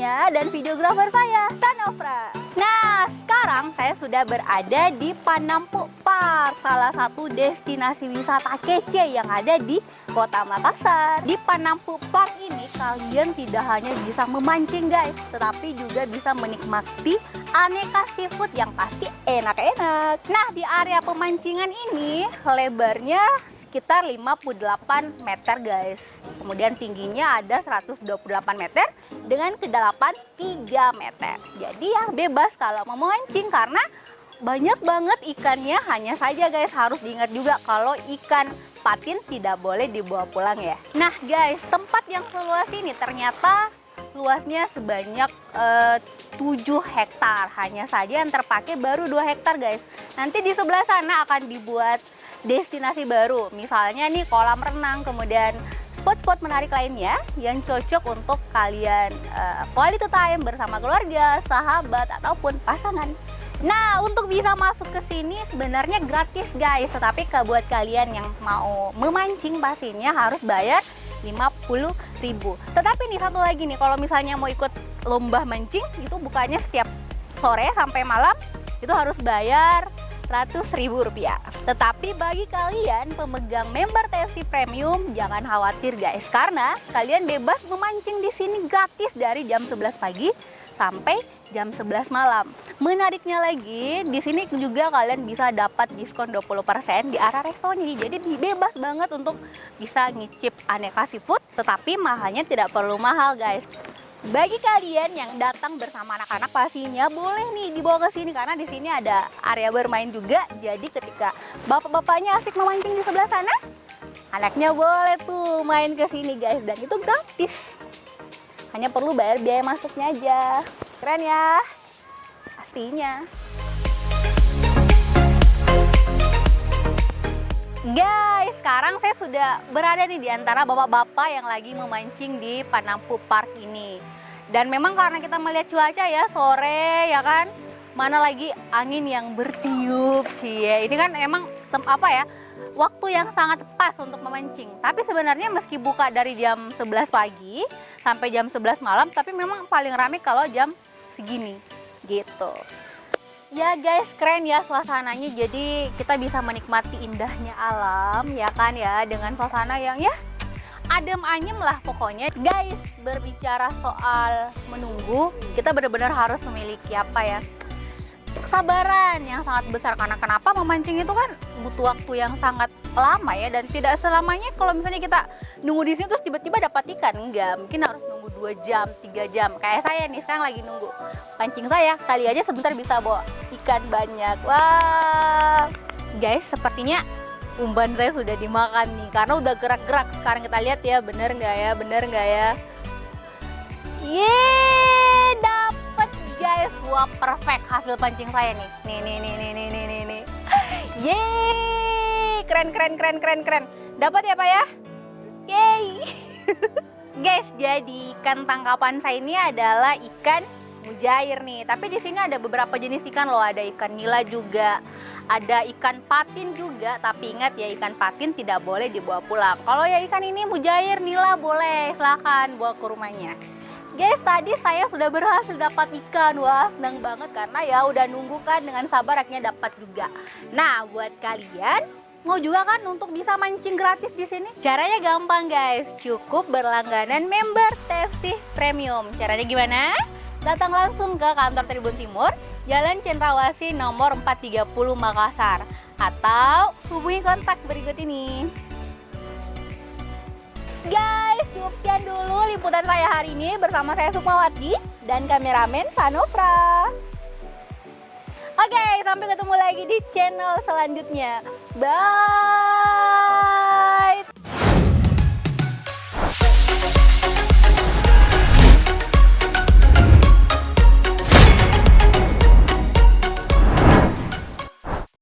tentunya, dan videografer saya, Sanofra. Nah, sekarang saya sudah berada di Panampu Park, salah satu destinasi wisata kece yang ada di Kota Makassar. Di Panampu Park ini kalian tidak hanya bisa memancing guys, tetapi juga bisa menikmati aneka seafood yang pasti enak-enak. Nah, di area pemancingan ini lebarnya sekitar 58 meter guys. Kemudian tingginya ada 128 meter dengan kedalaman 3 meter. Jadi ya bebas kalau mau memancing karena banyak banget ikannya. Hanya saja guys harus diingat juga kalau ikan patin tidak boleh dibawa pulang ya. Nah guys, tempat yang seluas ini ternyata luasnya sebanyak 7 hektar. Hanya saja yang terpakai baru 2 hektar guys. Nanti di sebelah sana akan dibuat destinasi baru, misalnya nih kolam renang, kemudian spot-spot menarik lainnya yang cocok untuk kalian quality time bersama keluarga, sahabat, ataupun pasangan. Nah, untuk bisa masuk ke sini sebenarnya gratis guys, tetapi buat kalian yang mau memancing pastinya harus bayar 50.000. Tetapi nih satu lagi nih, kalau misalnya mau ikut lomba mancing itu bukannya setiap sore sampai malam, itu harus bayar Rp100.000. Tetapi bagi kalian pemegang member TFC Premium jangan khawatir guys, karena kalian bebas memancing di sini gratis dari jam 11 pagi sampai jam 11 malam. Menariknya lagi, di sini juga kalian bisa dapat diskon 20% di area restonya. Jadi bebas banget untuk bisa ngicip aneka seafood, tetapi mahalnya tidak perlu mahal guys. Bagi kalian yang datang bersama anak-anak pastinya boleh nih dibawa ke sini karena di sini ada area bermain juga. Jadi ketika bapak-bapaknya asik memancing di sebelah sana, anaknya boleh tuh main ke sini guys, dan itu gratis. Hanya perlu bayar biaya masuknya aja. Keren ya? Pastinya. Guys, sekarang saya sudah berada nih di antara bapak-bapak yang lagi memancing di Panampu Park ini. Dan memang karena kita melihat cuaca ya, sore ya kan, mana lagi angin yang bertiup, cie. Ini kan emang waktu yang sangat pas untuk memancing. Tapi sebenarnya meski buka dari jam 11 pagi sampai jam 11 malam, tapi memang paling ramai kalau jam segini gitu. Ya guys, keren ya suasananya, jadi kita bisa menikmati indahnya alam ya kan ya, dengan suasana yang ya adem anyem lah pokoknya. Guys, berbicara soal menunggu, kita benar-benar harus memiliki kesabaran yang sangat besar, karena kenapa memancing itu kan butuh waktu yang sangat lama ya, dan tidak selamanya kalau misalnya kita nunggu di sini terus tiba-tiba dapat ikan, enggak, mungkin harus nunggu 2 jam, 3 jam. Kayak saya nih sekarang lagi nunggu pancing saya, kali aja sebentar bisa bawa ikan banyak. Wah guys, sepertinya umpan saya sudah dimakan nih karena udah gerak-gerak. Sekarang kita lihat ya, bener nggak ya, bener nggak ya. Yeay, dapet guys. Wah, perfect hasil pancing saya nih. Nih. Yeay, keren. Dapat ya Pak ya? Yeay. Guys, jadi ikan tangkapan saya ini adalah ikan mujair nih. Tapi di sini ada beberapa jenis ikan loh. Ada ikan nila juga, ada ikan patin juga. Tapi ingat ya, ikan patin tidak boleh dibawa pulang. Kalau ya ikan ini mujair, nila boleh, silahkan bawa ke rumahnya. Guys, tadi saya sudah berhasil dapat ikan. Wah, senang banget karena ya udah nunggu kan dengan sabar, akhirnya dapat juga. Nah, buat kalian mau juga kan untuk bisa mancing gratis di sini? Caranya gampang guys, cukup berlangganan member TFC Premium. Caranya gimana? Datang langsung ke kantor Tribun Timur, Jalan Cendrawasih nomor 430 Makassar, atau hubungi kontak berikut ini. Guys, cukup sekian dulu liputan saya hari ini bersama saya Sukmawati dan kameramen Sanofra. Oke, sampai ketemu lagi di channel selanjutnya. Bye!